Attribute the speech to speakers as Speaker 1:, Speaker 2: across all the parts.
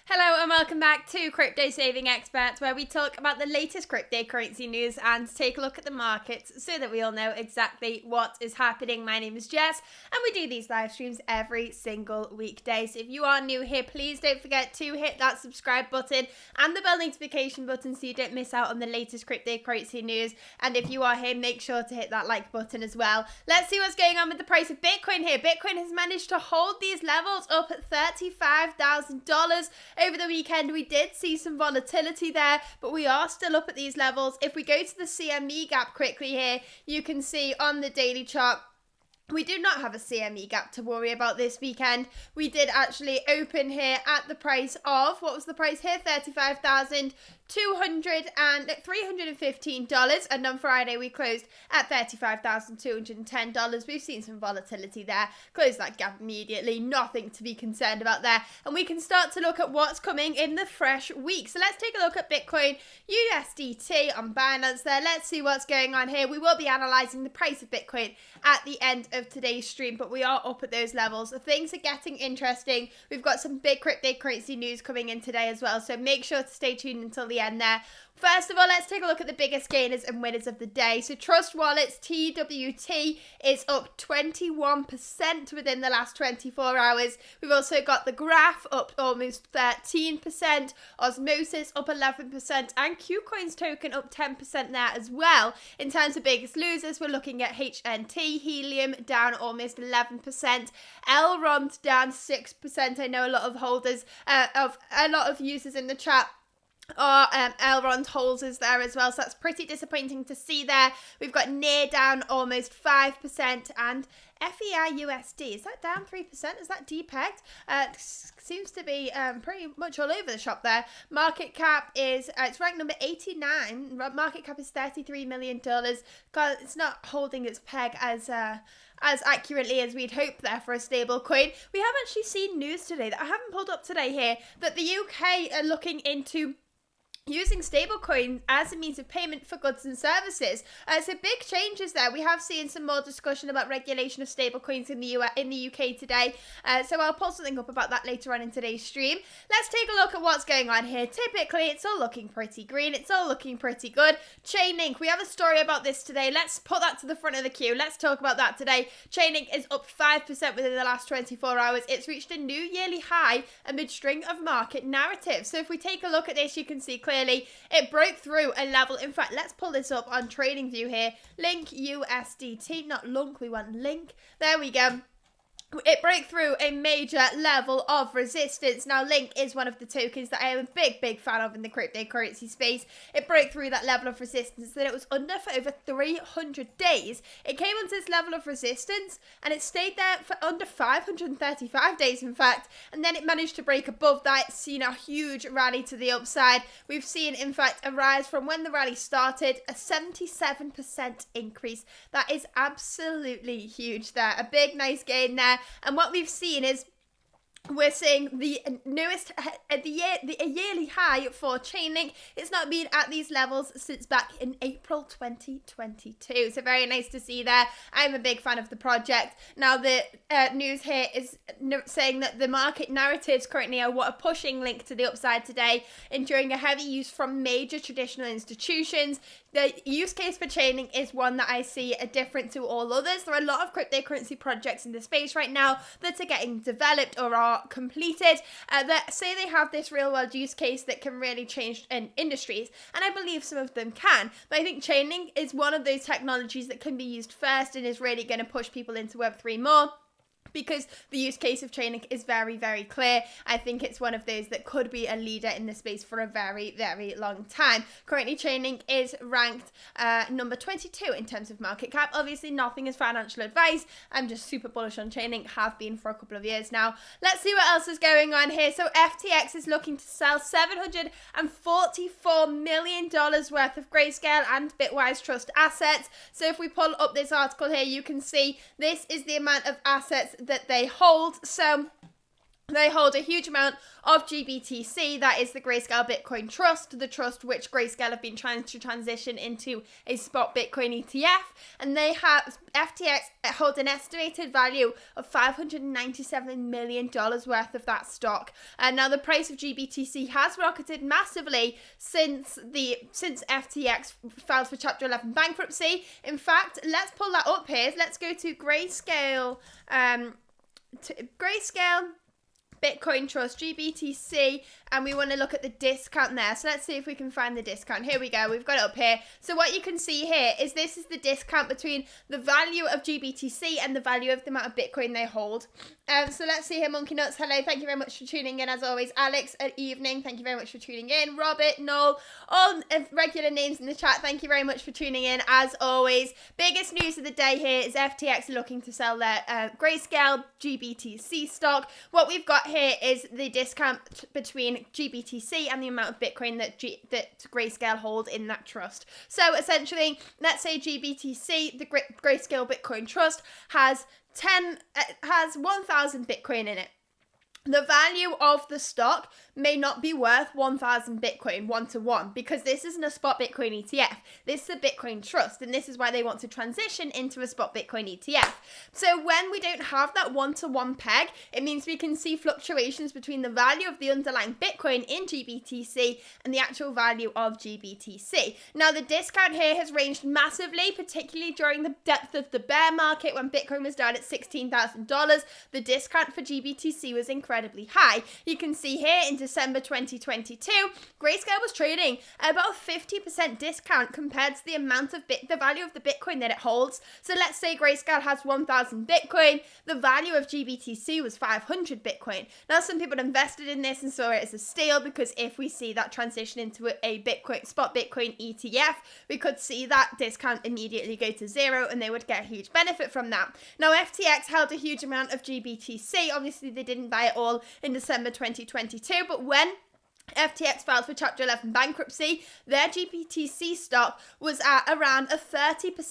Speaker 1: Hello and welcome back to Crypto Saving Experts, where we talk about the latest cryptocurrency news and take a look at the markets so that we all know exactly what is happening. My name is Jess and we do these live streams every single weekday. So if you are new here, please don't forget to hit that subscribe button and the bell notification button so you don't miss out on the latest cryptocurrency news. And if you are here, make sure to hit that like button as well. Let's see what's going on with the price of Bitcoin here. Bitcoin has managed to hold these levels up at $35,000. Over the weekend, we did see some volatility there, but we are still up at these levels. If we go to the CME gap quickly here, you can see on the daily chart, we do not have a CME gap to worry about this weekend. We did actually open here at the price of, what was the price here? $315, and on Friday we closed at $35,210. We've seen some volatility there. Closed that gap immediately. Nothing to be concerned about there. And we can start to look at what's coming in the fresh week. So let's take a look at Bitcoin USDT on Binance there. Let's see what's going on here. We will be analysing the price of Bitcoin at the end of today's stream, but we are up at those levels. So things are getting interesting. We've got some big cryptocurrency news coming in today as well, so make sure to stay tuned until the end there. First of all, let's take a look at the biggest gainers and winners of the day. So Trust Wallets TWT is up 21% within the last 24 hours. We've also got the Graph up almost 13%, Osmosis up 11%, and KuCoin's token up 10% there as well. In terms of biggest losers, we're looking at HNT, Helium down almost 11%, Elrond down 6%. I know a lot of holders, a lot of users in the chat are Elrond holders there as well, so that's pretty disappointing to see there. We've got Near down almost 5%, and FEI-USD, is that down 3%? Is that depegged? Seems to be pretty much all over the shop there. Market cap is, it's ranked number 89. Market cap is $33 million. God, it's not holding its peg as accurately as we'd hope there for a stable coin. We have actually seen news today that I haven't pulled up today here, that the UK are looking into using stablecoin as a means of payment for goods and services. So big changes there. We have seen some more discussion about regulation of stablecoins in the UK today. So I'll pull something up about that later on in today's stream. Let's take a look at what's going on here. Typically, it's all looking pretty green. It's all looking pretty good. Chainlink, we have a story about this today. Let's put that to the front of the queue. Let's talk about that today. Chainlink is up 5% within the last 24 hours. It's reached a new yearly high amid string of market narratives. So if we take a look at this, you can see clearly it broke through a level. In fact, let's pull this up on TradingView here. Link USDT, not Lunk, we want Link. There we go. It broke through a major level of resistance. Now, Link is one of the tokens that I am a big fan of in the cryptocurrency space. It broke through that level of resistance that it was under for over 300 days. It came onto this level of resistance and it stayed there for under 535 days, in fact. And then it managed to break above that. It's seen a huge rally to the upside. We've seen, in fact, a rise from when the rally started, a 77% increase. That is absolutely huge there. A big, nice gain there. And what we've seen is we're seeing the newest, the yearly high for Chainlink. It's not been at these levels since back in April 2022. So very nice to see there. I'm a big fan of the project. Now the news here is saying that the market narratives currently are what are pushing Link to the upside today, enduring a heavy use from major traditional institutions. The use case for Chainlink is one that I see different to all others. There are a lot of cryptocurrency projects in the space right now that are getting developed or are completed that say they have this real world use case that can really change industries, and I believe some of them can, but I think Chainlink is one of those technologies that can be used first and is really going to push people into Web3 more, because the use case of Chainlink is very clear. I think it's one of those that could be a leader in the space for a very long time. Currently, Chainlink is ranked number 22 in terms of market cap. Obviously, nothing is financial advice. I'm just super bullish on Chainlink, have been for a couple of years now. Let's see what else is going on here. So FTX is looking to sell $744 million worth of Grayscale and Bitwise Trust assets. So if we pull up this article here, you can see this is the amount of assets that they hold. So They hold a huge amount of GBTC, that is the Grayscale Bitcoin Trust, the trust which Grayscale have been trying to transition into a spot Bitcoin ETF, and they have, FTX holds an estimated value of $597 million worth of that stock. And now the price of GBTC has rocketed massively since FTX filed for Chapter 11 bankruptcy. In fact, let's pull that up here. Let's go to Grayscale, Grayscale Bitcoin Trust, GBTC, and we want to look at the discount there. So let's see if we can find the discount. Here we go. We've got it up here. So what you can see here is this is the discount between the value of GBTC and the value of the amount of Bitcoin they hold. So let's see here. Monkey Nuts, hello. Thank you very much for tuning in as always. Alex, at evening. Thank you very much for tuning in. Robert, Noel, all regular names in the chat. Thank you very much for tuning in as always. Biggest news of the day here is FTX looking to sell their Grayscale GBTC stock. What we've got here is the discount between GBTC and the amount of Bitcoin that Grayscale hold in that trust. So essentially, let's say GBTC, the Grayscale Bitcoin Trust, has 1,000 Bitcoin in it. The value of the stock may not be worth 1,000 Bitcoin 1-to-1 because this isn't a spot Bitcoin ETF. This is a Bitcoin trust, and this is why they want to transition into a spot Bitcoin ETF. So when we don't have that 1-to-1 peg, it means we can see fluctuations between the value of the underlying Bitcoin in GBTC and the actual value of GBTC. Now, the discount here has ranged massively, particularly during the depth of the bear market when Bitcoin was down at $16,000. The discount for GBTC was incredibly high. You can see here in December 2022, Grayscale was trading at about a 50% discount compared to the amount of the value of the Bitcoin that it holds. So let's say Grayscale has 1,000 Bitcoin. The value of GBTC was 500 Bitcoin. Now, some people invested in this and saw it as a steal because if we see that transition into a Bitcoin spot Bitcoin ETF, we could see that discount immediately go to zero and they would get a huge benefit from that. Now, FTX held a huge amount of GBTC. Obviously, they didn't buy it all in December 2022, but when FTX filed for Chapter 11 bankruptcy, their GBTC stock was at around a 30 to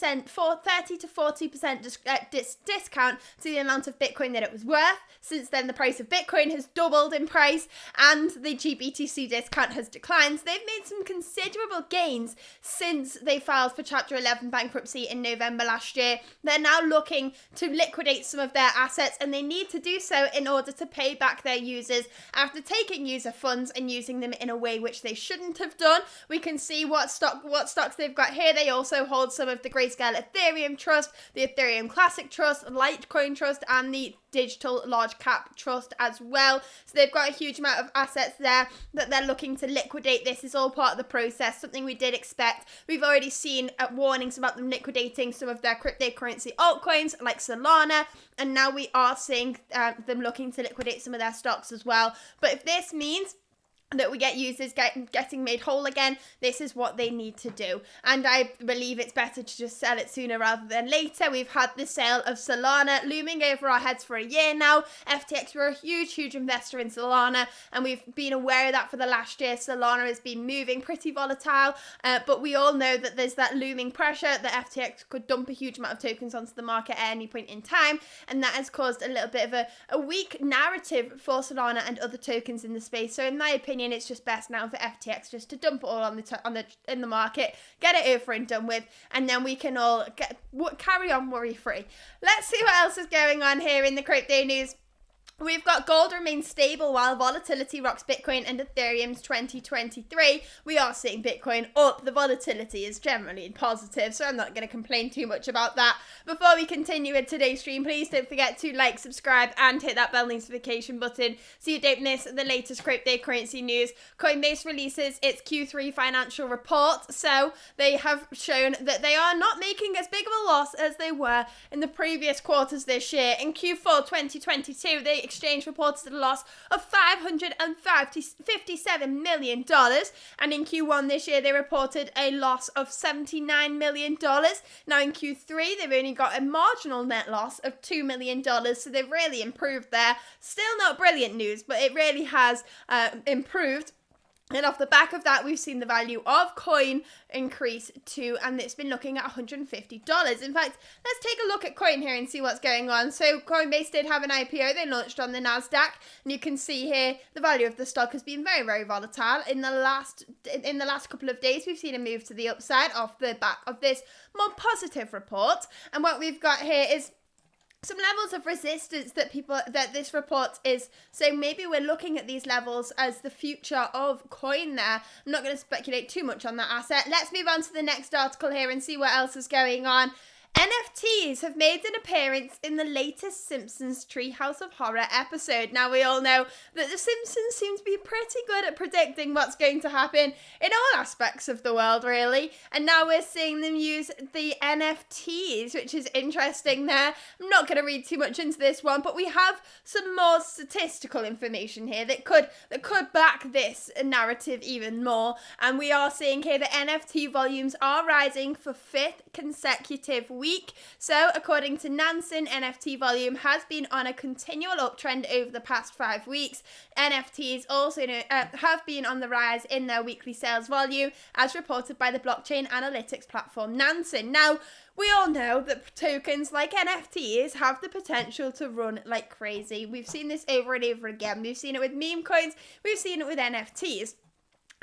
Speaker 1: 40% discount to the amount of Bitcoin that it was worth. Since then, the price of Bitcoin has doubled in price and the GBTC discount has declined. So they've made some considerable gains since they filed for Chapter 11 bankruptcy in November last year. They're now looking to liquidate some of their assets, and they need to do so in order to pay back their users after taking user funds and using them in a way which they shouldn't have done. We can see what stocks they've got here. They also hold some of the Grayscale Ethereum Trust, the Ethereum Classic Trust, Litecoin Trust, and the Digital Large Cap Trust as well. So they've got a huge amount of assets there that they're looking to liquidate. This is all part of the process, something we did expect. We've already seen warnings about them liquidating some of their cryptocurrency altcoins like Solana, and now we are seeing them looking to liquidate some of their stocks as well. But if this means that we get users getting made whole again, this is what they need to do. And I believe it's better to just sell it sooner rather than later. We've had the sale of Solana looming over our heads for a year now. FTX were a huge investor in Solana, and we've been aware of that for the last year. Solana has been moving pretty volatile, but we all know that there's that looming pressure that FTX could dump a huge amount of tokens onto the market at any point in time, and that has caused a little bit of a weak narrative for Solana and other tokens in the space. So in my opinion, it's just best now for FTX just to dump it all in the market, get it over and done with, and then we can all carry on worry free. Let's see what else is going on here in the crypto news. We've got gold remains stable while volatility rocks Bitcoin and Ethereum's 2023. We are seeing Bitcoin up. The volatility is generally positive, so I'm not going to complain too much about that. Before we continue with today's stream, please don't forget to like, subscribe, and hit that bell notification button so you don't miss the latest cryptocurrency news. Coinbase releases its Q3 financial report, so they have shown that they are not making as big of a loss as they were in the previous quarters this year. In Q4 2022, they exchange reported a loss of $557 million, and in Q1 this year they reported a loss of $79 million. Now in Q3 they've only got a marginal net loss of $2 million, so they've really improved there. Still not brilliant news, but it really has improved. And off the back of that, we've seen the value of coin increase to, and it's been looking at $150. In fact, let's take a look at coin here and see what's going on. So Coinbase did have an IPO. They launched on the NASDAQ, and you can see here the value of the stock has been very, very volatile. In the last couple of days, we've seen a move to the upside off the back of this more positive report. And what we've got here is some levels of resistance that this report is. So maybe we're looking at these levels as the future of coin there. I'm not going to speculate too much on that asset. Let's move on to the next article here and see what else is going on. NFTs have made an appearance in the latest Simpsons Treehouse of Horror episode. Now, we all know that the Simpsons seem to be pretty good at predicting what's going to happen in all aspects of the world, really. And now we're seeing them use the NFTs, which is interesting there. I'm not going to read too much into this one, but we have some more statistical information here that could back this narrative even more. And we are seeing here that NFT volumes are rising for 5th consecutive week. So according to Nansen, NFT volume has been on a continual uptrend over the past 5 weeks. NFTs also have been on the rise in their weekly sales volume, as reported by the blockchain analytics platform Nansen. Now, we all know that tokens like NFTs have the potential to run like crazy. We've seen this over and over again. We've seen it with meme coins. We've seen it with NFTs.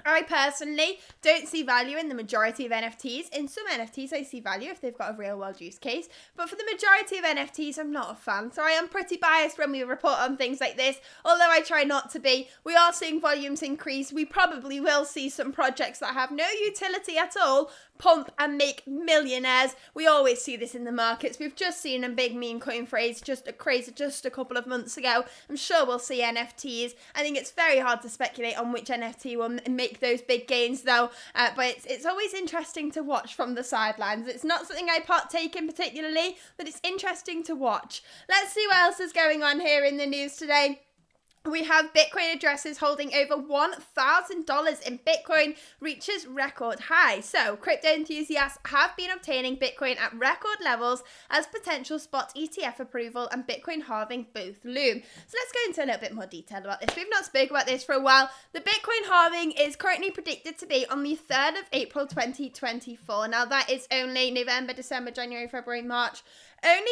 Speaker 1: I personally don't see value in the majority of NFTs. In some NFTs, I see value if they've got a real world use case. But for the majority of NFTs, I'm not a fan. So I am pretty biased when we report on things like this, although I try not to be. We are seeing volumes increase. We probably will see some projects that have no utility at all pump and make millionaires. We always see this in the markets. We've just seen a big meme coin phrase just a couple of months ago. I'm sure we'll see NFTs. I think it's very hard to speculate on which NFT will make those big gains though, but it's always interesting to watch from the sidelines. It's not something I partake in particularly, but it's interesting to watch. Let's see what else is going on here in the news today. We have Bitcoin addresses holding over $1,000 in Bitcoin reaches record high. So crypto enthusiasts have been obtaining Bitcoin at record levels as potential spot ETF approval and Bitcoin halving both loom. So let's go into a little bit more detail about this. We've not spoken about this for a while. The Bitcoin halving is currently predicted to be on the 3rd of April 2024. Now that is only November, December, January, February, March. Only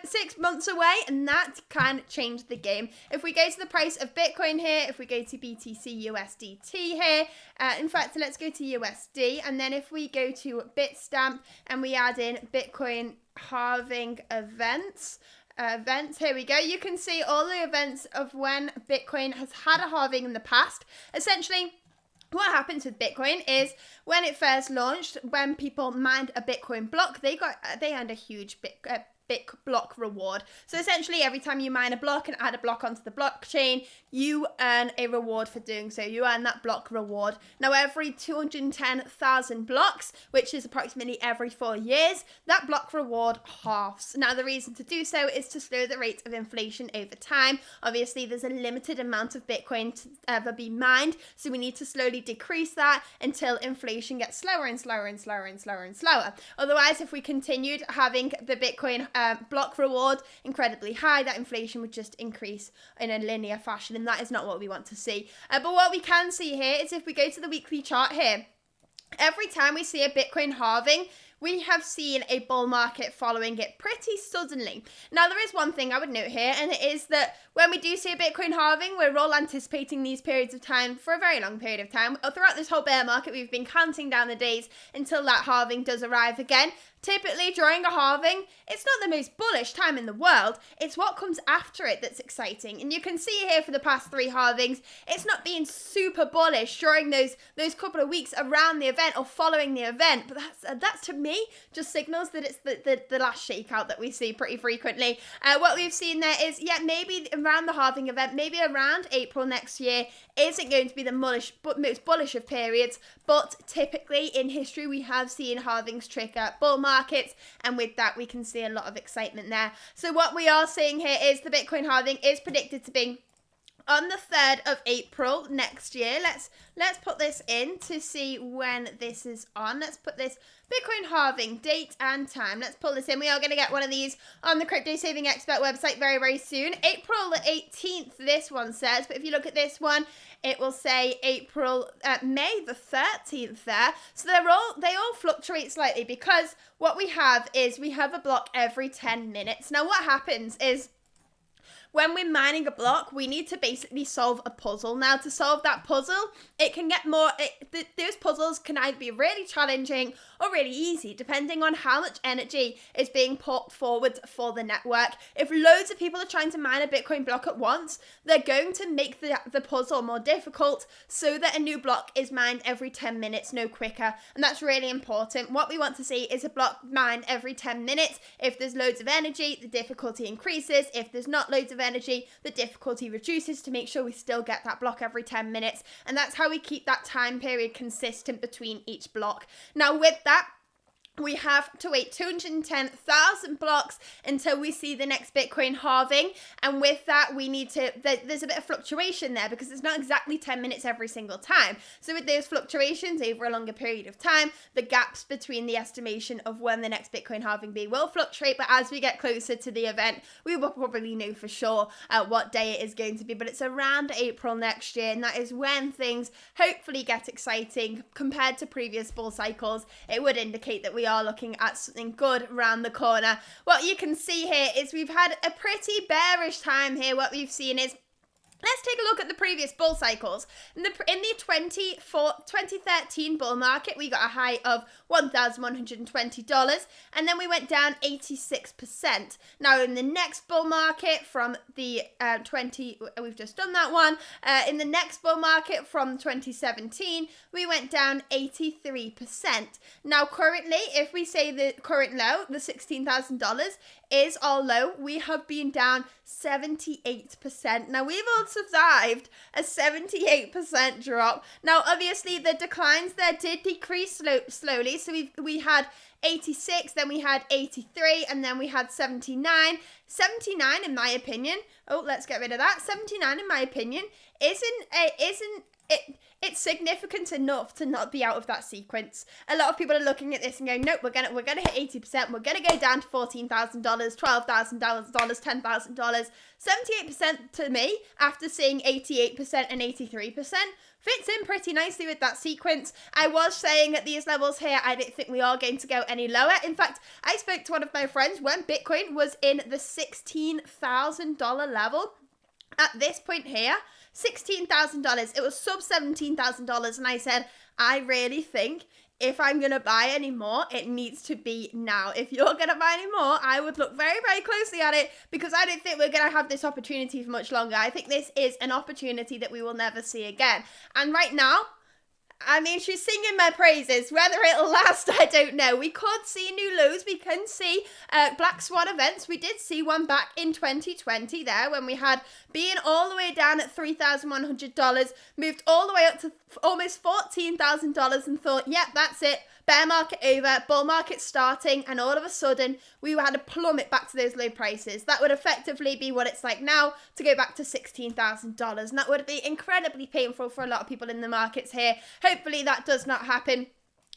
Speaker 1: 6 months away, and that can change the game. If we go to the price of Bitcoin here, if we go to BTC USDT here, in fact, let's go to USD, and then if we go to Bitstamp and we add in Bitcoin halving events, here we go. You can see all the events of when Bitcoin has had a halving in the past. Essentially, what happens with Bitcoin is when it first launched, when people mined a Bitcoin block, they earned a huge bit block reward. So essentially, every time you mine a block and add a block onto the blockchain, you earn a reward for doing so. You earn that block reward. Now, every 210,000 blocks, which is approximately every 4 years, that block reward halves. Now, the reason to do so is to slow the rate of inflation over time. Obviously, there's a limited amount of Bitcoin to ever be mined, so we need to slowly decrease that until inflation gets slower and slower and slower and slower and slower. Otherwise, if we continued having the Bitcoin block reward incredibly high, that inflation would just increase in a linear fashion, and that is not what we want to see. But what we can see here is if we go to the weekly chart here, every time we see a Bitcoin halving, we have seen a bull market following it pretty suddenly. Now, there is one thing I would note here, and it is that when we do see a Bitcoin halving, we're all anticipating these periods of time for a very long period of time. Throughout this whole bear market, we've been counting down the days until that halving does arrive again. Typically, during a halving, it's not the most bullish time in the world. It's what comes after it that's exciting. And you can see here for the past 3 halvings, it's not being super bullish during those couple of weeks around the event or following the event. But that's to me just signals that it's the last shakeout that we see pretty frequently. What we've seen there is, maybe around the halving event, maybe around April next year, isn't going to be the most bullish of periods. But typically in history, we have seen halvings trigger bull markets, and with that we can see a lot of excitement there. So what we are seeing here is the Bitcoin halving is predicted to be on the 3rd of April next year. Let's put this in to see when this is on. Let's put this Bitcoin halving date and time. Let's pull this in. We are going to get one of these on the Crypto Saving Expert website very, very soon. April the 18th, this one says. But if you look at this one, it will say May the 13th there. So they all fluctuate slightly because what we have is we have a block every 10 minutes. Now what happens is when we're mining a block, we need to basically solve a puzzle. Now, to solve that puzzle, it can get those puzzles can either be really challenging or really easy, depending on how much energy is being put forward for the network. If loads of people are trying to mine a Bitcoin block at once, they're going to make the puzzle more difficult so that a new block is mined every 10 minutes, no quicker. And that's really important. What we want to see is a block mined every 10 minutes. If there's loads of energy, the difficulty increases. If there's not loads of energy, the difficulty reduces to make sure we still get that block every 10 minutes. And that's how we keep that time period consistent between each block. Now with that, we have to wait 210,000 blocks until we see the next Bitcoin halving. And with that, we need to, there's a bit of fluctuation there because it's not exactly 10 minutes every single time. So with those fluctuations over a longer period of time, the gaps between the estimation of when the next Bitcoin halving will fluctuate. But as we get closer to the event, we will probably know for sure what day it is going to be. But it's around April next year. And that is when things hopefully get exciting compared to previous bull cycles. It would indicate that we are looking at something good around the corner. What you can see here is we've had a pretty bearish time here. What we've seen is, let's take a look at the previous bull cycles. In the 2013 bull market, we got a high of $1,120, and then we went down 86%. Now, in the next bull market from the we've just done that one. In the next bull market from 2017, we went down 83%. Now, currently, if we say the current low, the $16,000, is our low, we have been down 78%. Now, we've all survived a 78% drop. Now, obviously, the declines there did decrease slowly. So we had 86, then we had 83, and then we had 79. 79, in my opinion, oh, let's get rid of that. 79, in my opinion, it's significant enough to not be out of that sequence. A lot of people are looking at this and going, nope, we're gonna hit 80%. We're gonna go down to $14,000, $12,000, $10,000. 78% to me, after seeing 88% and 83%, fits in pretty nicely with that sequence. I was saying at these levels here, I don't think we are going to go any lower. In fact, I spoke to one of my friends when Bitcoin was in the $16,000 level. At this point here, $16,000. It was sub $17,000, and I said, I really think if I'm going to buy any more, it needs to be now. If you're going to buy any more, I would look very, very closely at it because I don't think we're going to have this opportunity for much longer. I think this is an opportunity that we will never see again. And right now, I mean, she's singing my praises. Whether it'll last, I don't know. We could see new lows. We can see Black Swan events. We did see one back in 2020 there when we had being all the way down at $3,100, moved all the way up to almost $14,000 and thought, yep, that's it. Bear market over, bull market starting, and all of a sudden we had a plummet back to those low prices. That would effectively be what it's like now to go back to $16,000, and that would be incredibly painful for a lot of people in the markets here. Hopefully that does not happen.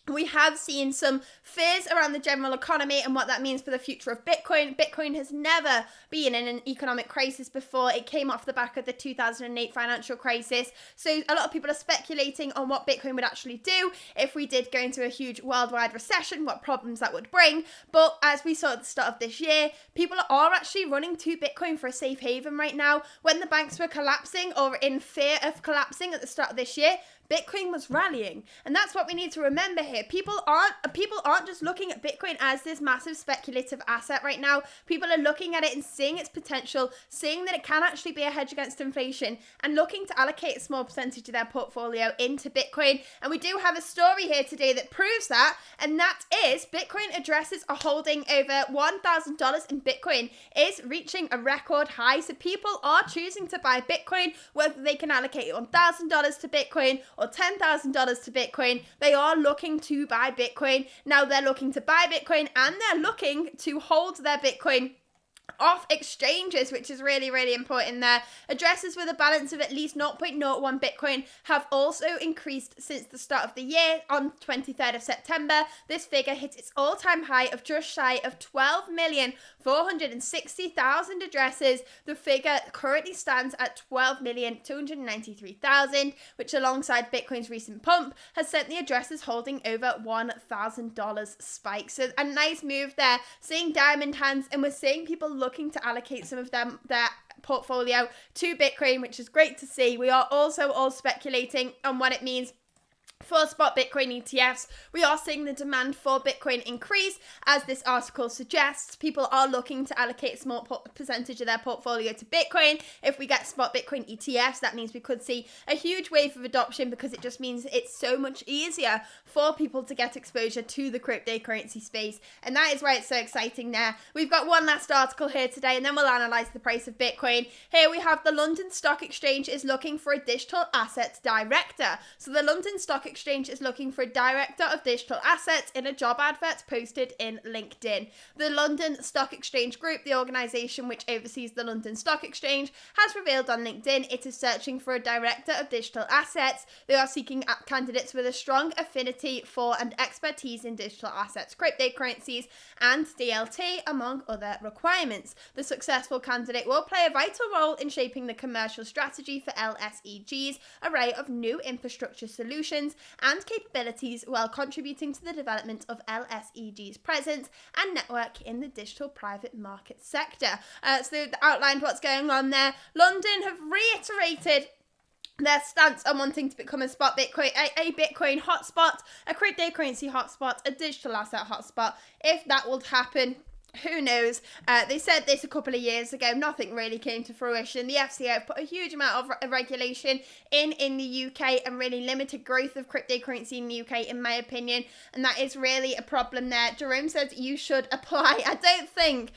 Speaker 1: We have seen some fears around the general economy and what that means for the future of Bitcoin. Bitcoin has never been in an economic crisis before. It came off the back of the 2008 financial crisis. So a lot of people are speculating on what Bitcoin would actually do if we did go into a huge worldwide recession, what problems that would bring. But as we saw at the start of this year, people are actually running to Bitcoin for a safe haven right now. When the banks were collapsing or in fear of collapsing at the start of this year, Bitcoin was rallying, and that's what we need to remember here. People aren't just looking at Bitcoin as this massive speculative asset right now. People are looking at it and seeing its potential, seeing that it can actually be a hedge against inflation, and looking to allocate a small percentage of their portfolio into Bitcoin. And we do have a story here today that proves that, and that is Bitcoin addresses are holding over $1,000 in Bitcoin is reaching a record high. So people are choosing to buy Bitcoin, whether they can allocate $1,000 to Bitcoin or $10,000 to Bitcoin. They are looking to buy Bitcoin. Now they're looking to buy Bitcoin and they're looking to hold their Bitcoin off exchanges, which is really, really important there. Addresses with a balance of at least 0.01 Bitcoin have also increased since the start of the year. On 23rd of September, this figure hit its all-time high of just shy of 12,460,000 addresses. The figure currently stands at 12,293,000, which alongside Bitcoin's recent pump has sent the addresses holding over $1,000 spike. So a nice move there, seeing diamond hands, and we're seeing people looking to allocate some of their portfolio to Bitcoin, which is great to see. We are also all speculating on what it means for spot Bitcoin ETFs. We are seeing the demand for Bitcoin increase. As this article suggests, people are looking to allocate a small percentage of their portfolio to Bitcoin. If we get spot Bitcoin ETFs, that means we could see a huge wave of adoption, because it just means it's so much easier for people to get exposure to the cryptocurrency space. And that is why it's so exciting there. We've got one last article here today, and then we'll analyze the price of Bitcoin. Here we have the London Stock Exchange is looking for a digital assets director. So the London Stock Exchange is looking for a director of digital assets in a job advert posted in LinkedIn. The London Stock Exchange Group, the organisation which oversees the London Stock Exchange, has revealed on LinkedIn it is searching for a director of digital assets. They are seeking candidates with a strong affinity for and expertise in digital assets, cryptocurrencies, and DLT, among other requirements. The successful candidate will play a vital role in shaping the commercial strategy for LSEG's array of new infrastructure solutions and capabilities, while contributing to the development of LSEG's presence and network in the digital private market sector. So they've outlined what's going on there. London have reiterated their stance on wanting to become a spot Bitcoin, a Bitcoin hotspot, a cryptocurrency hotspot, a digital asset hotspot. If that would happen, who knows? They said this a couple of years ago. Nothing really came to fruition. The FCA have put a huge amount of regulation in the UK and really limited growth of cryptocurrency in the UK, in my opinion. And that is really a problem there. Jerome says you should apply. I don't think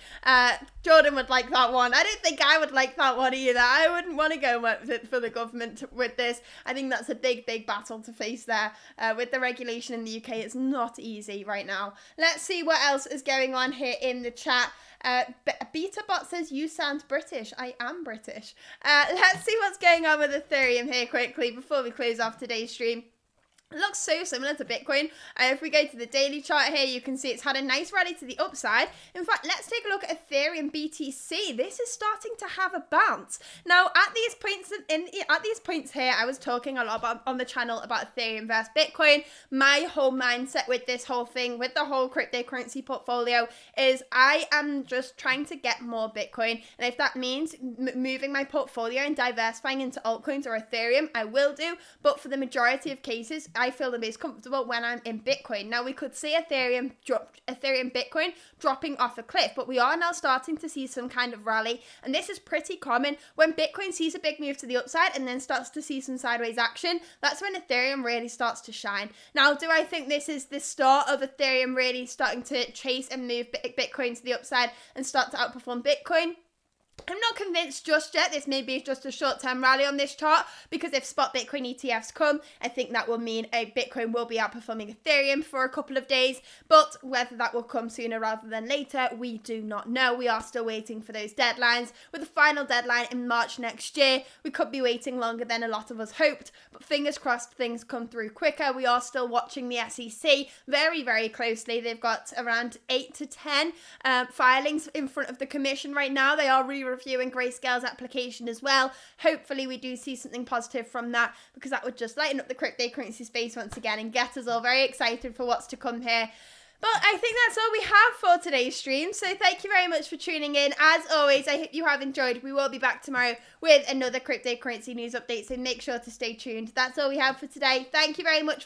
Speaker 1: Jordan would like that one. I don't think I would like that one either. I wouldn't want to go for the government with this. I think that's a big, big battle to face there. With the regulation in the UK, it's not easy right now. Let's see what else is going on here in the chat. BetaBot says you sound British. I am British. Let's see what's going on with Ethereum here quickly before we close off today's stream. It looks so similar to Bitcoin. If we go to the daily chart here, you can see it's had a nice rally to the upside. In fact, let's take a look at Ethereum BTC. This is starting to have a bounce. Now, at these points here, I was talking a lot on the channel about Ethereum versus Bitcoin. My whole mindset with this whole thing, with the whole cryptocurrency portfolio, is I am just trying to get more Bitcoin. And if that means moving my portfolio and diversifying into altcoins or Ethereum, I will do. But for the majority of cases, I feel the most comfortable when I'm in Bitcoin. Now, we could see Ethereum Bitcoin dropping off a cliff, but we are now starting to see some kind of rally, and this is pretty common. When Bitcoin sees a big move to the upside and then starts to see some sideways action, that's when Ethereum really starts to shine. Now, do I think this is the start of Ethereum really starting to chase and move Bitcoin to the upside and start to outperform Bitcoin? I'm not convinced just yet. This may be just a short-term rally on this chart, because if spot Bitcoin ETFs come, I think that will mean Bitcoin will be outperforming Ethereum for a couple of days. But whether that will come sooner rather than later, we do not know. We are still waiting for those deadlines. With the final deadline in March next year, we could be waiting longer than a lot of us hoped. But fingers crossed things come through quicker. We are still watching the SEC very, very closely. They've got around 8 to 10 filings in front of the commission right now. They are reviewing Grayscale's application as well. Hopefully we do see something positive from that, because that would just lighten up the cryptocurrency space once again and get us all very excited for what's to come here. But I think that's all we have for today's stream. So thank you very much for tuning in. As always, I hope you have enjoyed. We will be back tomorrow with another cryptocurrency news update, so make sure to stay tuned. That's all we have for today. Thank you very much